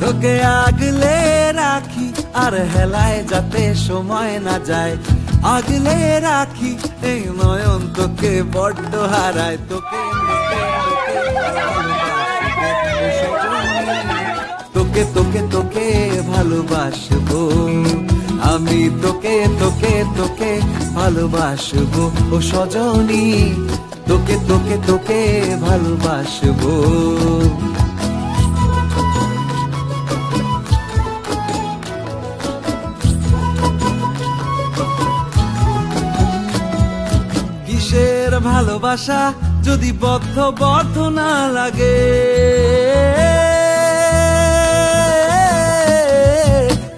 তোকে আগলে রাখি আর হেলায় যাতে সময় না যায়, আগলে রাখি এই নয়ন তোকে বড্ড হারায়। তোকে তোকে তোকে তোকে ভালোবাসবো আমি, তোকে তোকে তোকে ভালোবাসবো ও সজনী, তোকে তোকে তোকে ভালোবাসবো। কিসের ভালোবাসা যদি বদ্ধ বদ্ধ না লাগে,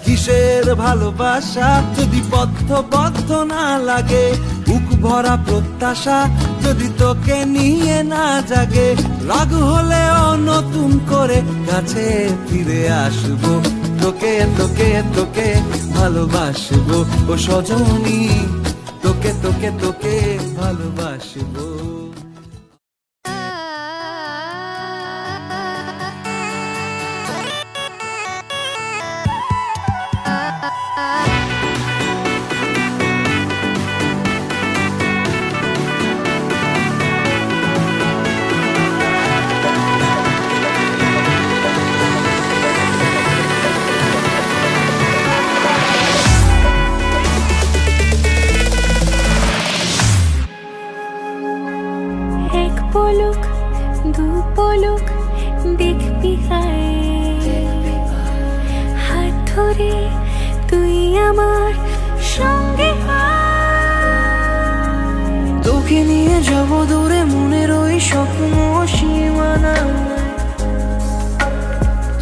কিসের ভালোবাসা যদি বদ্ধ বদ্ধ না লাগে, বুক ভরা প্রত্যাশা যদি তোকে নিয়ে না জাগে, রাগ হলেও নতুন করে কাছে ফিরে আসবো, তোকে তোকে তোকে ভালোবাসবো ও সজনী, তোকে তোকে তোকে ভালোবাসবো। পলক দু পলক দেখবি হাত ধরে তুই আমার সঙ্গে, তোকে নিয়ে যাব দূরে মনের ওই স্বপ্ন সীমানা,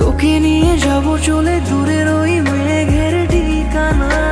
তোকে নিয়ে যাব চলে দূরের ওই মেঘের ঠিকানা।